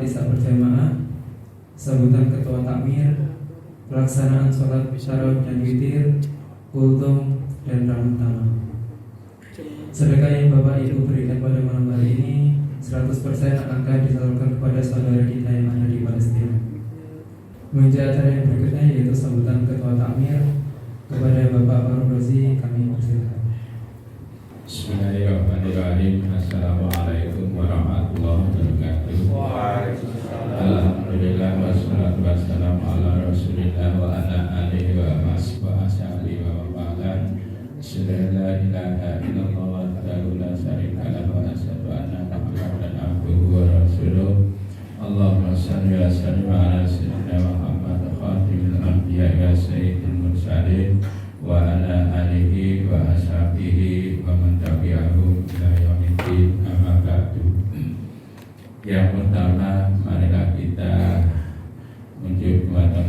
isya berjamaah, sambutan ketua takmir, pelaksanaan sholat tarawih dan witir, kultum, dan ramah tamah. Sedekah yang Bapak Ibu berikan pada malam hari ini 100% akan disalurkan kepada saudara kita yang ada di Palestina. Menuju acara yang berikutnya yaitu sambutan ketua takmir kepada Bapak Faruk Rozi, kami persilakan. Bismillahirrahmanirrahim. Assalamualaikum warahmatullahi wabarakatuh. Alhamdulillah wassalatu wassalamu ala Rasulillah wa ala alihi wa ashabihi wa wala. La ilaha illallah wahdahu la syarika lahu wa asyhadu anna Muhammadan abduhu wa rasuluh. Allahumma shalli wa sallim ala sayyidina Muhammad khatimil anbiya wa sayyidil mursalin wa ala alihi wa ashabihi wa man tabi'ahum ila yaumiddin, amma ba'du. Yang pertama, marilah kita menuju kepada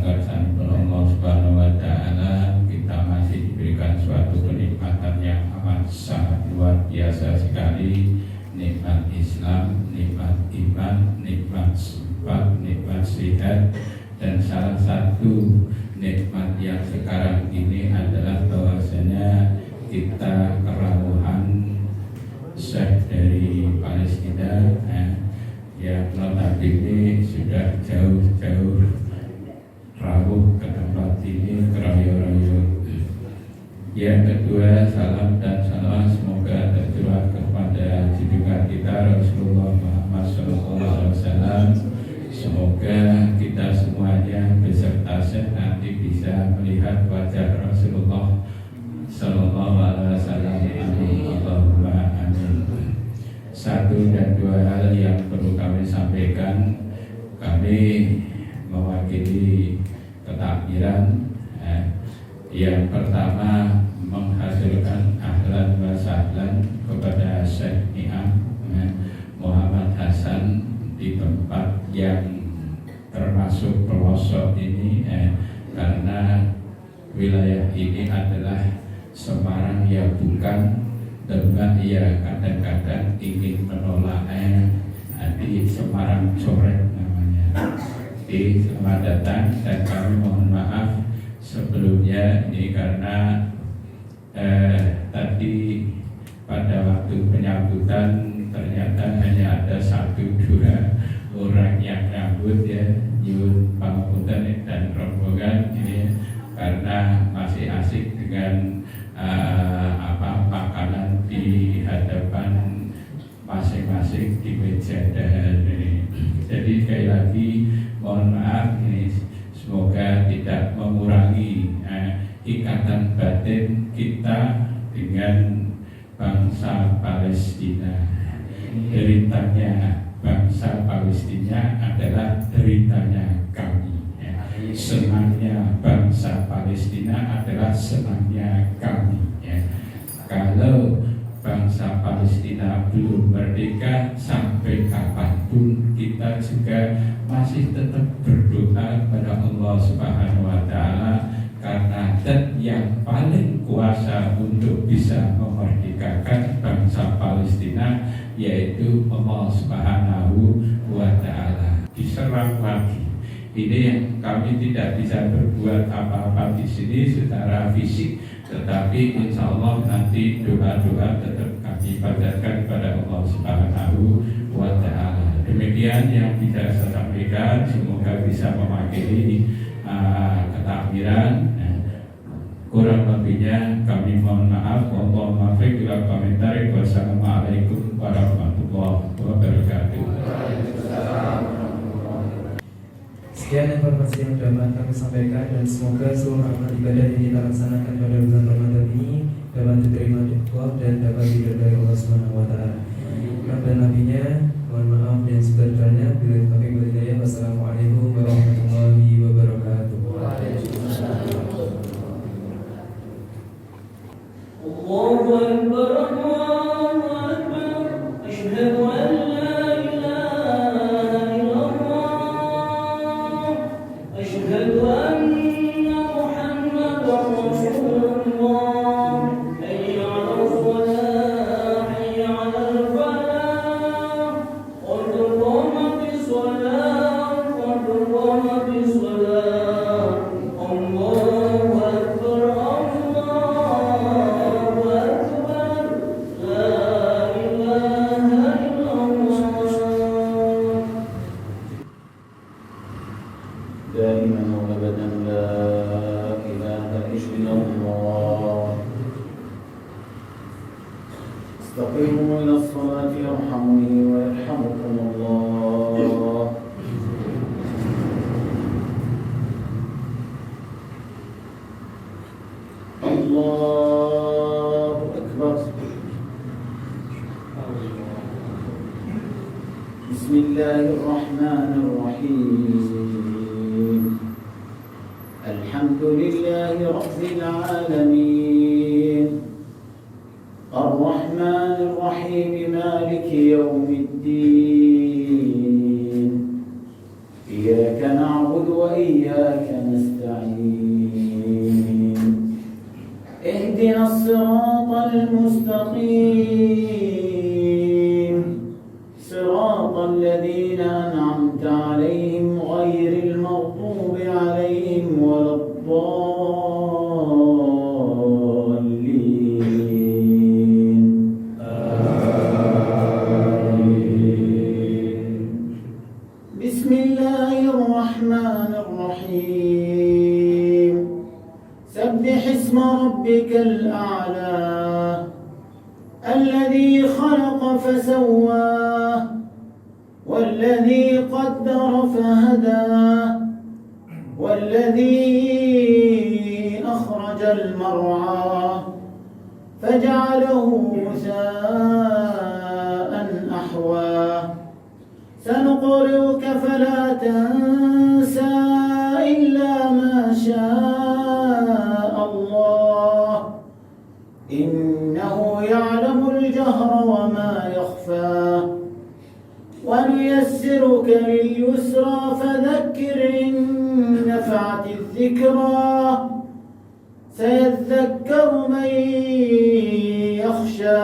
Allah Subhanahu wa taala. Kita masih diberikan suatu kenikmatan yang amat sangat luar biasa sekali. Nikmat Islam, nikmat iman, nikmat sifat, nikmat sehat, dan salah satu nikmat yang sekarang ini adalah bahwasanya kita kerawuhan Syekh dari Palestina yang notabene sudah jauh-jauh rawuh ke tempat ini keroyo-royo. Yang kedua, salam dan salam semoga tercurah kepada junjungan kita Rasulullah Muhammad SAW. Semoga kita semuanya beserta Syekh nanti bisa melihat wajah Rasulullah Sallallahu Alaihi Wasallam. Allahumma amin. Satu dan dua hal yang perlu kami sampaikan. Kami mewakili ketakbiran. Yang pertama, menghasilkan ahlan wa sahlan kepada Syekh Ni'am Muhammad Hasan di tempat yang termasuk pelosok ini, karena wilayah ini adalah Semarang ya bukan, Demak ya kadang-kadang ingin menolak, di Semarang coret namanya. Di selamat datang dan kami mohon maaf sebelumnya ini karena tadi pada waktu penyambutan ternyata hanya ada 1-2 orang yang nyambut nyuwun pangapunten dan rombongan ini karena masih asik dengan makanan di hadapan masing-masing di meja dan ini. Jadi sekali lagi mohon maaf ini, semoga tidak mengurangi ikatan batin kita dengan bangsa Palestina. Deritanya bangsa Palestina adalah deritanya kami. Senangnya bangsa Palestina adalah senangnya kami. Kalau bangsa Palestina belum merdeka, sampai kapanpun kita juga masih tetap berdoa kepada Allah Subhanahu wa taala, karena zat yang paling kuasa untuk bisa memerdekakan bangsa Palestina yaitu Allah Subhanahu wa taala. Diserang lagi. Ini yang kami tidak bisa berbuat apa-apa di sini secara fisik, tetapi insya Allah nanti doa-doa tetap kami panjatkan kepada Allah Subhanahu wa taala. Demikian yang bisa saya sampaikan, semoga bisa mewakili ketakbiran. Kurang lebihnya kami mohon maaf. Allahumma fiq ila komentar. Wassalamualaikum warahmatullahi wabarakatuh. Sekian informasi yang dapat kami sampaikan, dan semoga seluruh amal ibadah yang kita laksanakan pada bulan Ramadan ini dapat diterima Allah dan dapat diridhai Allah Subhanahu wa taala. Dan nabinya, mohon maaf dan sebenarnya bila kami berhidayah. Wassalamualaikum warahmatullahi wabarakatuh. Allahu Akbar, Allahu Akbar, asyhadu an la ilaha illallah, asyhadu anna Muhammadar Rasulullah, hayya 'alal falah, hayya 'alal falah, qad qamatis shalah. فقوموا إلى الصلاة يرحمني ويرحمكم الله. الله أكبر. بسم الله الرحمن الرحيم. الحمد لله رب العالمين الرحمن الرحيم مالك يوم الدين إياك نعبد وإياك نستعين اهدنا الصراط المستقيم صراط الذين أنعمت عليهم غير المغضوب عليهم ولا الضالين آمين. بسم الله الرحمن الرحيم سبح اسم ربك الأعلى الذي خلق فسوى والذي قدر فهدى والذي أخرج المرعى فجعله غثاء أحوى سنقرئك فلا تنسى إلا ما شاء الله إنه يعلم الجهر وما يخفى ونيسرك لليسرى فذكر إن نفعت الذكرى سيذكر من يخشى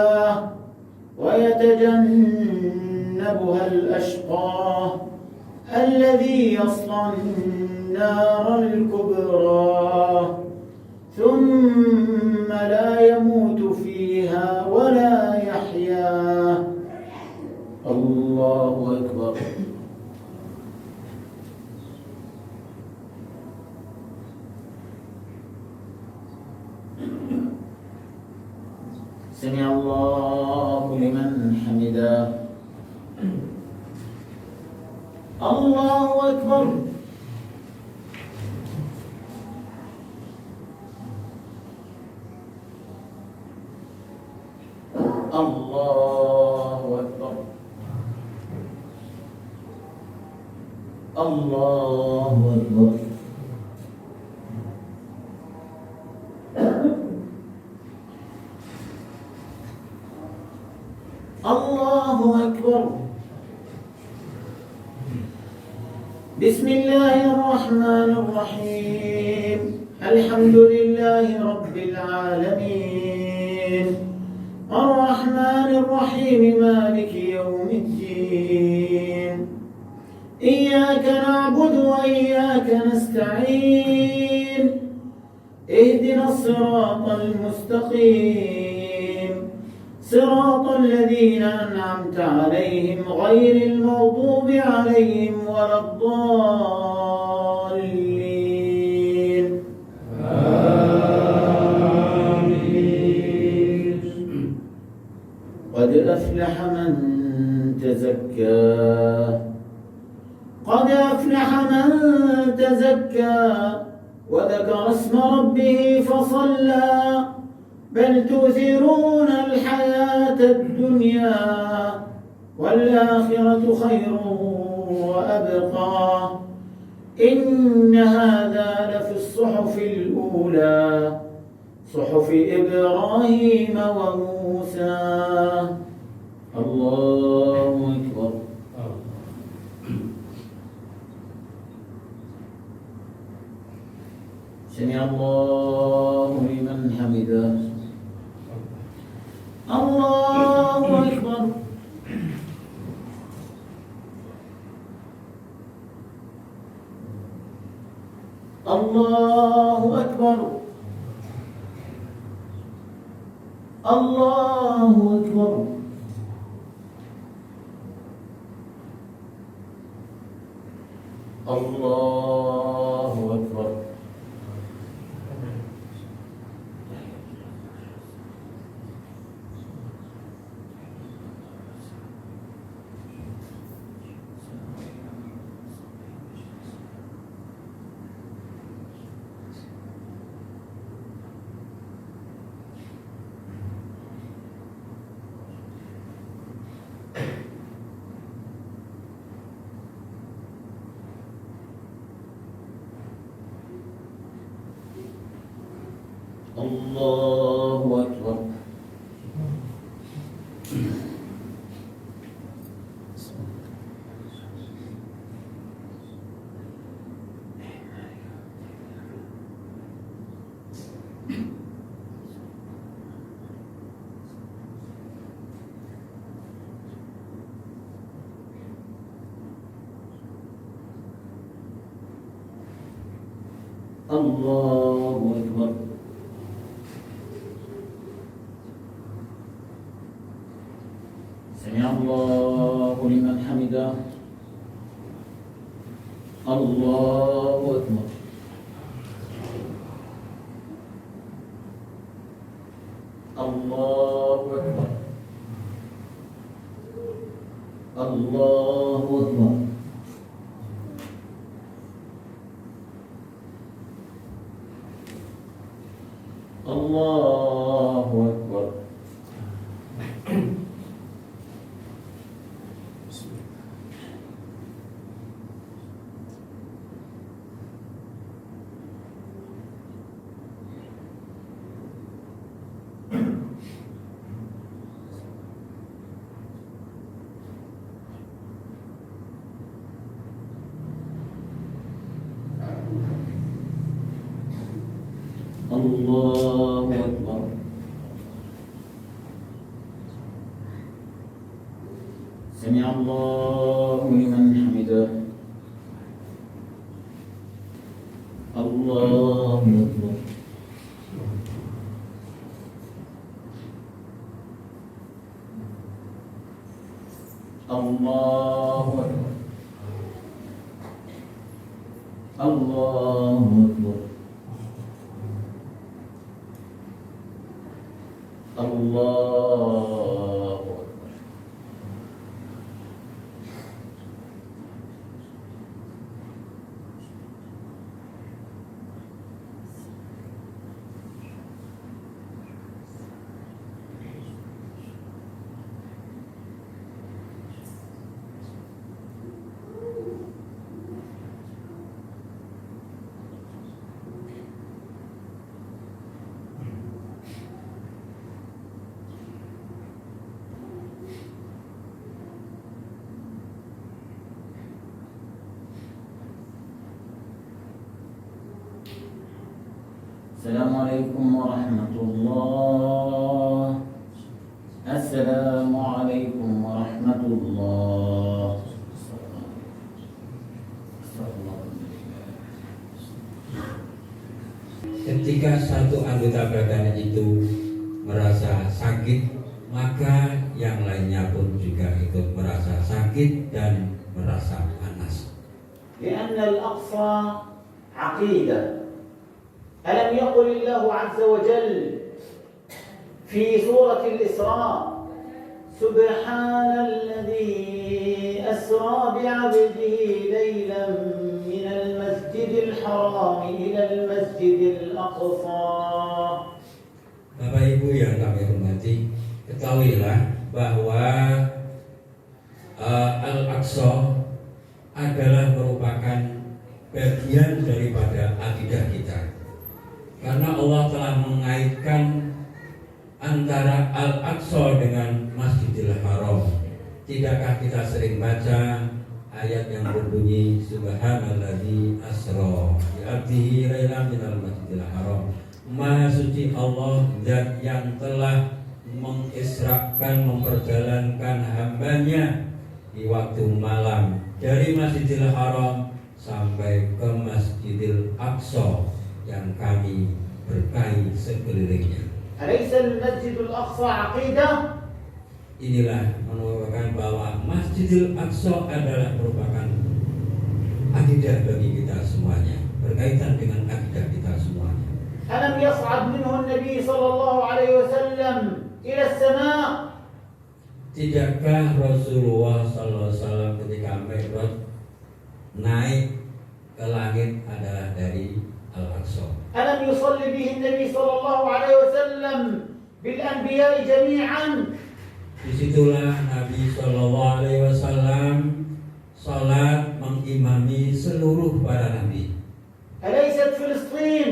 ويتجنبها الأشقى الذي يصلى النار الكبرى ثم لا يموت فيها ولا يحيا. الله أكبر. سمع الله لمن حمده. الله أكبر. الله أكبر. الله أكبر. الله أكبر. بسم الله الرحمن الرحيم الحمد لله رب العالمين الرحمن الرحيم مالك يوم الدين إياك نعبد وإياك نستعين اهدنا الصراط المستقيم صراط الذين أنعمت عليهم غير المغضوب عليهم ولا الضالين آمين. قد أفلح من تزكى قد أفلح من تزكى وذكر اسم ربه فصلى بل تؤثرون الحياة الدنيا والآخرة خير وأبقى إن هذا لفي الصحف الأولى صحف إبراهيم وموسى. الله أكبر. سمع الله لمن حمده. الله أكبر. الله أكبر. الله أكبر. الله أكبر. الله أكبر. الله أكبر. سمع الله لمن حمده. الله أكبر. الله أكبر. الله أكبر. الله أكبر. الله أكبر. سمع الله لمن حمده. الله أكبر. الله أكبر. الله أكبر. الله أكبر. السلام عليكم ورحمة الله. السلام عليكم ورحمة الله. Ketika satu anggota badan itu merasa sakit, maka yang lainnya pun juga ikut merasa sakit dan merasa panas. لأن الأقصى عقيدة. ألم يقل الله عز وجل في سورة الإسراء سبحان الذي أسرى بعبده ليلا من المسجد الحرام إلى المسجد الأقصى. Bapak Ibu yang kami hormati, ketahuilah bahwa Al-Aqsa adalah merupakan bagian daripada akidah kita. Karena Allah telah mengaitkan antara Al-Aqsa dengan Masjidil Haram. Tidakkah kita sering baca ayat yang berbunyi Subhanalladzi asra bi 'abdihi lailan minal Masjidil Haram. Maha suci Allah zat yang telah mengisrakan, memperjalankan hambanya di waktu malam dari Masjidil Haram sampai ke Masjidil Aqsa yang kami berkahi sekelilingnya. أليس المسجد الأقصى عقيدة؟ Inilah merupakan bahwa Masjidil Aqsa adalah merupakan akidah bagi kita semuanya, berkaitan dengan akidah kita semuanya. ألم يصعد منه النبي صلى الله عليه وسلم إلى السماء؟ Tidakkah Rasulullah SAW ketika Mi'raj naik ke langit adalah dari Al-Aqsa? ألم يصلي به النبي صلى الله عليه وسلم بالأنبياء جميعا؟ Disitulah Nabi Shallallahu Alaihi Wasallam salat mengimami seluruh para nabi. أليست فلسطين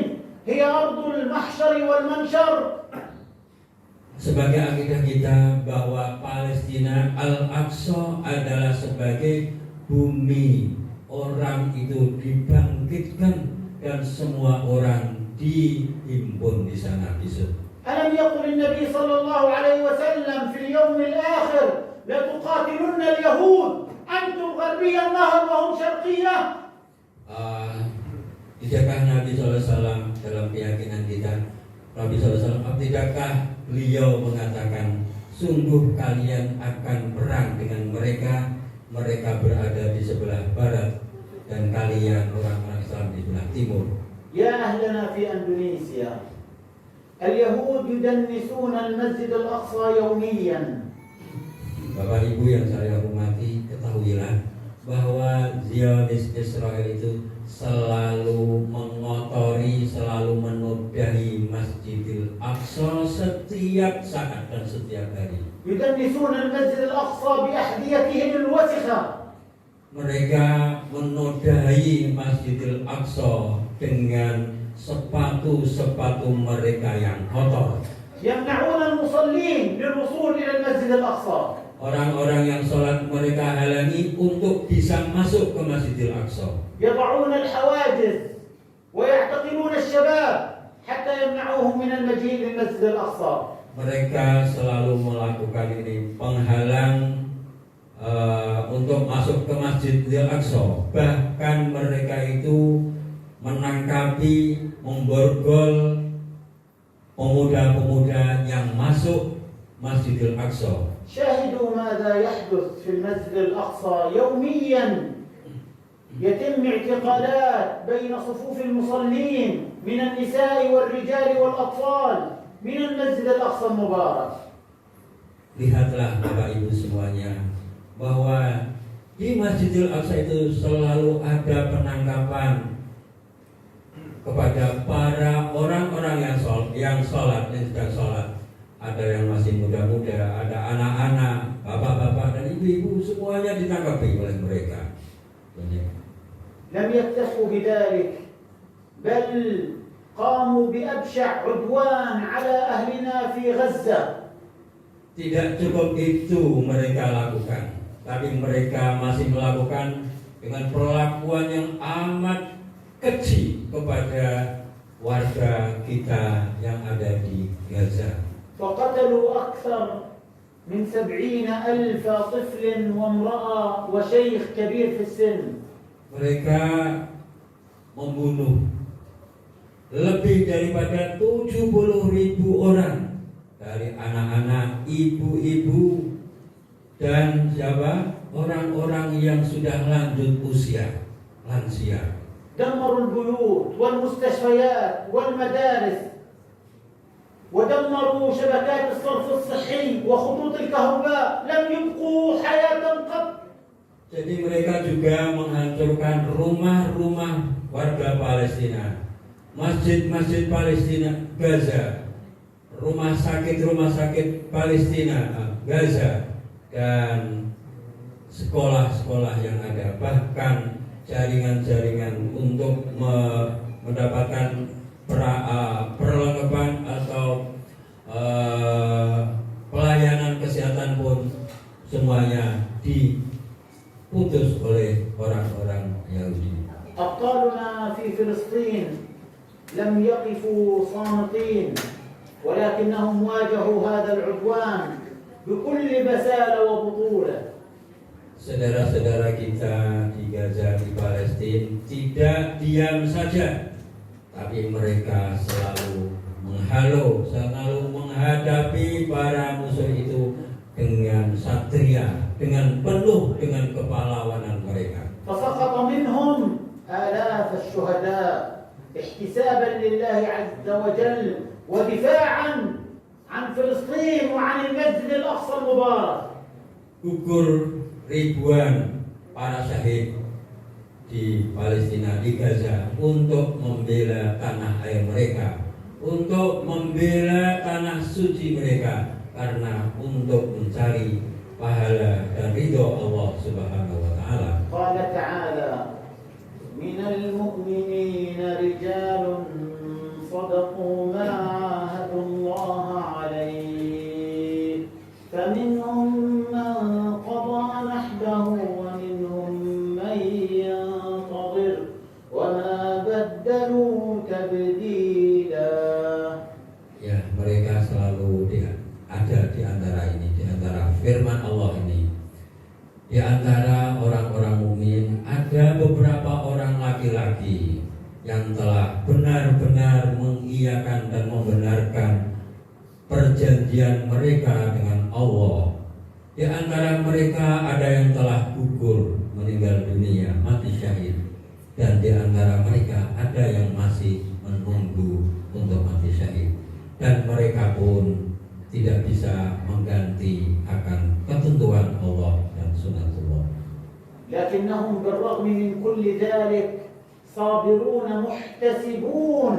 هي أرض المحشر والمنشر. Sebagai akidah kita bahwa Palestina Al-Aqsa adalah sebagai bumi, orang itu dibangkitkan dan semua orang dihimpun di sana besok. ألم يقل النبي صلى الله عليه وسلم في اليوم الآخر لتقاتلن اليهود أنتم غربي النهر وهم شرقية. Tidakkah Nabi SAW dalam keyakinan kita, Nabi SAW, tidakkah beliau mengatakan, sungguh kalian akan perang dengan mereka, mereka berada di sebelah barat dan kalian orang-orang Islam di sebelah timur. يا أهلنا في أندونيسيا اليهود يدنسون المسجد الأقصى يوميا. Bapak Ibu yang saya hormati, ketahuilah bahwa Zionis Israel itu selalu mengotori, selalu menodai Masjidil Aqsa setiap saat dan setiap hari. يدنسون المسجد الأقصى بأحذيتهم الوسخة. Mereka menodai Masjidil Aqsa dengan sepatu-sepatu mereka yang kotor. يمنعون المصلين للوصول إلى المسجد الأقصى. Orang-orang yang sholat mereka halangi untuk bisa masuk ke Masjidil Aqsa. يضعون الحواجز ويعتقلون الشباب حتى يمنعوهم من المجيء للمسجد الأقصى. Mereka selalu melakukan ini, penghalang untuk masuk ke Masjidil Aqsa. Bahkan mereka itu menangkapi, memborgol pemuda-pemuda yang masuk Masjidil Aqsa. شاهدوا ماذا يحدث في المسجد الأقصى يوميا. يتم اعتقالات بين صفوف المصلين من النساء والرجال والأطفال من المسجد الأقصى المبارك. Lihatlah Bapak Ibu semuanya, bahwa di Masjidil Aqsa itu selalu ada penangkapan kepada para orang-orang yang sholat, yang sedang sholat. Ada yang masih muda-muda, ada anak-anak, bapak-bapak dan ibu-ibu, semuanya ditangkapi oleh mereka. لم يكتفوا بذلك بل قاموا بأبشع عدوان على أهلنا في غزة. Tidak cukup itu mereka lakukan, tapi mereka masih melakukan dengan perlakuan yang amat keji kepada warga kita yang ada di Gaza. فقتلوا أكثر من 70,000 طفل وامرأة وشيخ كبير في السن. Mereka membunuh lebih daripada 70.000 orang, dari anak-anak, ibu-ibu, dan orang-orang yang sudah lanjut usia, lansia. دمروا البيوت والمستشفيات والمدارس ودمروا شبكات الصرف الصحي وخطوط الكهرباء. لم يبقوا حياة قط. Jadi mereka juga menghancurkan rumah-rumah warga Palestina, masjid-masjid Palestina Gaza, rumah sakit Palestina Gaza, dan sekolah-sekolah yang ada, bahkan jaringan-jaringan untuk mendapatkan perlengkapan atau pelayanan kesehatan pun semuanya diputus oleh orang-orang Yahudi. أبطالنا في فلسطين لم يقفوا صامتين ولكنهم واجهوا هذا العدوان بكل بسالة وبطولة. Saudara-saudara kita di Gaza, di Palestina tidak diam saja, tapi mereka selalu menghalau, selalu menghadapi para musuh itu dengan satria, dengan penuh dengan kepahlawanan mereka. فسقط منهم آلاف الشهداء احتسابا لله عز وجل ودفاعا عن فلسطين وعن المسجد الأقصى المبارك. Gugur ribuan para syahid di Palestina, di Gaza, untuk membela tanah air mereka, untuk membela tanah suci mereka, karena untuk mencari pahala dan ridho Allah Subhanahu wa taala. قال تعالى: من المؤمنين رجال صدقوا ما عاهدوا الله عليه فمنهم من قضى نحبه ومنهم من ينتظر وما بدلوا تبديلا. Ya, mereka selalu ada di antara ini, di antara firman Allah ini. Di antara orang-orang mukmin ada beberapa orang laki-laki yang telah benar-benar mengiyakan dan membenarkan perjanjian mereka dengan Allah. Di antara mereka ada yang telah gugur, meninggal dunia, mati syahid. Dan di antara mereka ada yang masih menunggu untuk mati syahid. Dan mereka pun tidak bisa mengganti akan ketentuan Allah dan sunnatullah. لكنهم بالرغم من كل ذلك صابرون محتسبون.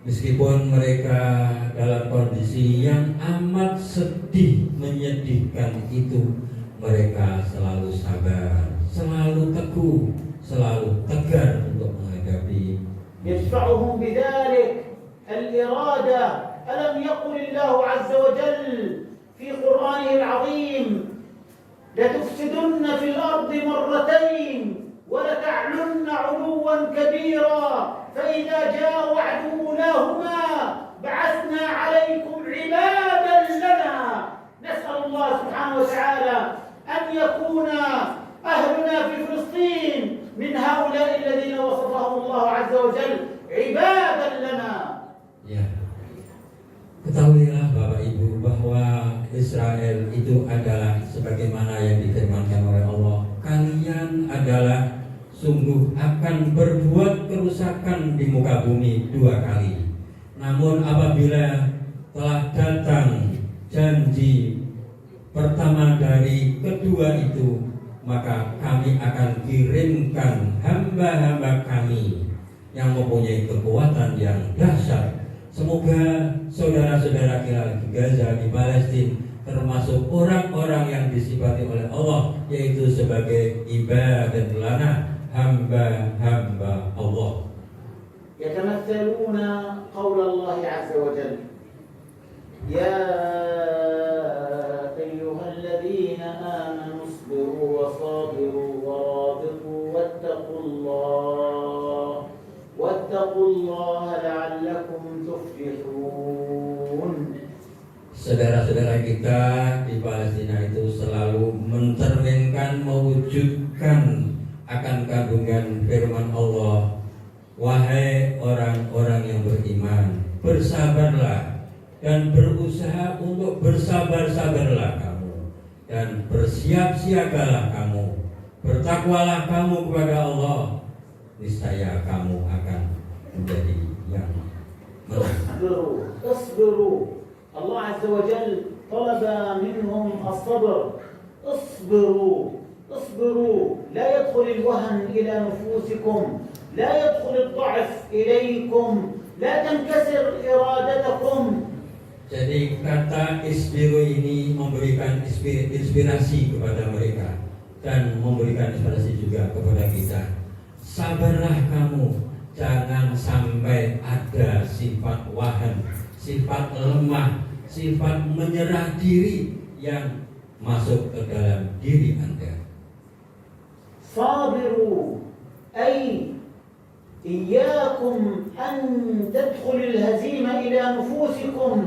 Meskipun mereka dalam kondisi yang amat sedih, menyedihkan itu, mereka selalu sabar, selalu teguh, selalu tegar untuk menghadapi. يدفعهم بذلك الإرادة. ألم يقل الله عز وجل في قرآنه العظيم لتفسدن في الأرض مرتين ولتعلن علوا كبيرا فإذا جاء وعد أولاهما بعثنا عليكم عبادا لنا. نسأل الله سبحانه وتعالى أن يكون أهلنا في فلسطين من هؤلاء الذين وصفهم الله عز وجل عبادا لنا. Ya, ketahuilah Bapak Ibu bahwa Israel itu adalah sebagaimana yang difirmankan oleh Allah, kalian adalah sungguh akan berbuat kerusakan di muka bumi 2 kali. Namun apabila telah datang janji pertama dari kedua itu, maka kami akan kirimkan hamba-hamba kami yang mempunyai kekuatan yang dahsyat. Semoga saudara-saudara kita di Gaza, di Palestina, termasuk orang-orang yang disifati oleh Allah, yaitu sebagai ibadat lana, hamba-hamba Allah. يتمثلون قول الله عز وجل يا أيها الذين آمنوا اصبروا وصابروا ورابطوا واتقوا الله لعلكم تفلحون. Saudara-saudara kita di Palestina itu selalu mencerminkan, mewujudkan akan kandungan firman Allah. Wahai orang-orang yang beriman, bersabarlah dan berusaha untuk bersabar-sabarlah kamu, dan bersiap-siagalah kamu, bertakwalah kamu kepada Allah, niscaya kamu akan menjadi yang menang. اصبروا. الله عز وجل طلب منهم الصبر. اصبروا لا يدخل الوهن إلى نفوسكم، لا يدخل الضعف إليكم، لا تنكسر إرادتكم. Jadi kata isbiru ini memberikan inspirasi kepada mereka dan memberikan inspirasi juga kepada kita. Sabarlah kamu, jangan sampai ada sifat wahan, sifat lemah, sifat menyerah diri yang masuk ke dalam diri Anda. صابروا أي إياكم أن تدخل الهزيمة إلى نفوسكم،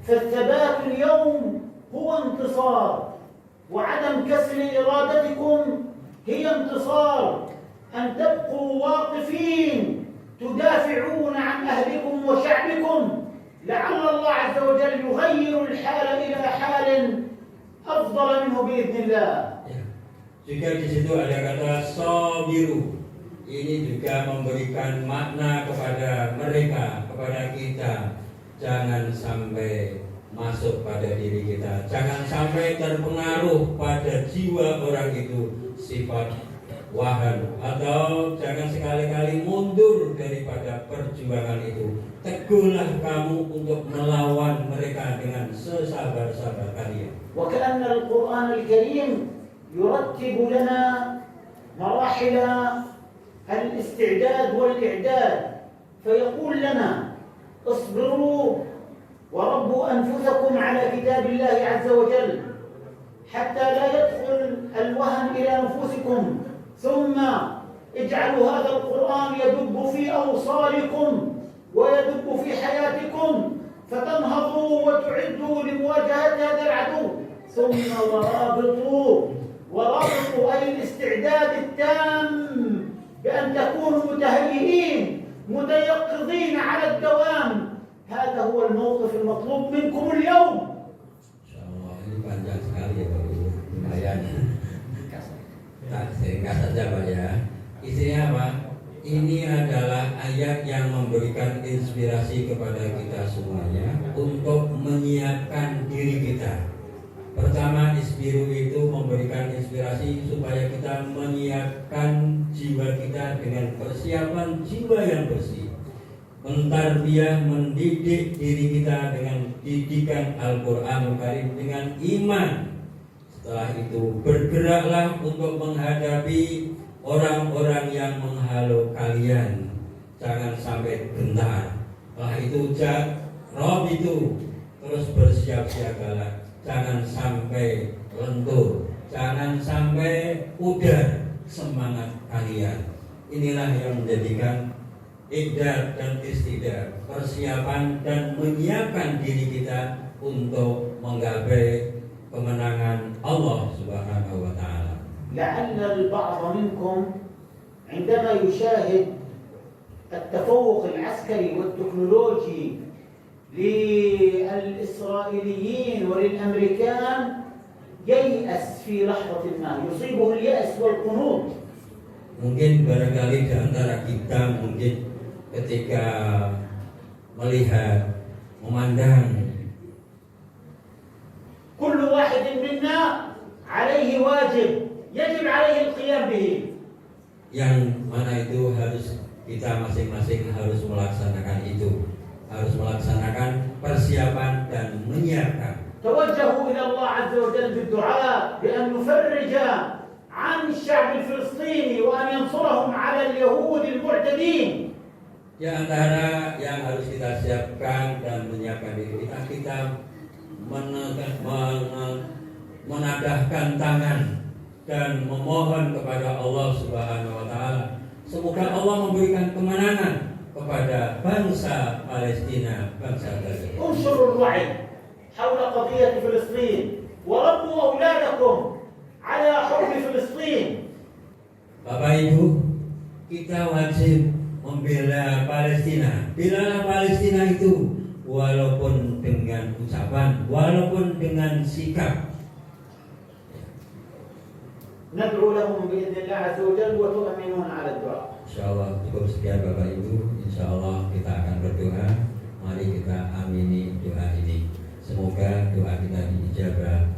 فالثبات اليوم هو انتصار، وعدم كسر إرادتكم هي انتصار. أن تبقوا واقفين تدافعون عن أهلكم وشعبكم، لعل الله عز وجل يغير الحال إلى حال أفضل منه بإذن الله. Juga di situ ada kata sabiru. Ini juga memberikan makna kepada mereka, kepada kita. Jangan sampai masuk pada diri kita. Jangan sampai terpengaruh pada jiwa orang itu sifat wahan, atau jangan sekali-kali mundur daripada perjuangan itu. Teguhlah kamu untuk melawan mereka dengan sesabar-sabar kalian. وكأن القرآن الكريم يرتب لنا مراحل الاستعداد والإعداد فيقول لنا اصبروا وربوا أنفسكم على كتاب الله عز وجل حتى لا يدخل الوهن إلى نفوسكم، ثم اجعلوا هذا القرآن يدب في أوصالكم ويدب في حياتكم فتنهضوا وتعدوا لمواجهة هذا العدو، ثم ورابطوا أي الاستعداد التام بأن تكونوا متهيئين متيقظين على الدوام. هذا هو الموقف المطلوب منكم اليوم. Insyaallah ini panjang sekali ya Pak Ibu, lumayan. Tak singkat saja Pak ya. Isinya apa? Ini adalah ayat yang memberikan inspirasi kepada kita semuanya untuk menyiapkan diri kita. Pertama, Isbiru itu memberikan inspirasi supaya kita menyiapkan jiwa kita dengan persiapan jiwa yang bersih. Mentarbiyah, mendidik diri kita dengan didikan Al-Quranul Karim dengan iman. Setelah itu bergeraklah untuk menghadapi orang-orang yang menghalau kalian. Jangan sampai gentar. Setelah itu Rob itu terus bersiap-siagalah. Jangan sampai lentur, jangan sampai pudar semangat kalian. Inilah yang menjadikan iqdar dan istidar, persiapan dan menyiapkan diri kita untuk menggapai kemenangan Allah Subhanahu wa taala. لعل البعض منكم عندما يشاهد التفوق العسكري والتكنولوجي للإسرائيليين وللأمريكان ييأس في لحظة ما، يصيبه اليأس والقنوط. Mungkin barangkali di antara kita mungkin ketika melihat, memandang كل واحد منا عليه واجب يجب عليه القيام به. yang mana itu harus kita masing-masing harus melaksanakan itu, harus melaksanakan persiapan dan menyiapkan. توجهوا إلى الله عز وجل بالدعاء بأن يفرج عن الشعب الفلسطيني وأن ينصرهم على اليهود المعتدين. Di antara yang harus kita siapkan dan menyiapkan diri kita menadahkan tangan dan memohon kepada Allah Subhanahu wa taala semoga Allah memberikan kemenangan kepada bangsa Palestina, bangsa Gaza. انشروا الوعي حول قضية فلسطين وربوا أولادكم على حب فلسطين. Bapak Ibu, kita wajib membela Palestina. Belalah Palestina itu walaupun dengan ucapan, walaupun dengan sikap. ندعو لهم بإذن الله عز وجل وتؤمنون على الدعاء. Insyaallah cukup sekian Bapak Ibu. Insyaallah kita akan berdoa. Mari kita amini doa ini. Semoga doa kita diijabah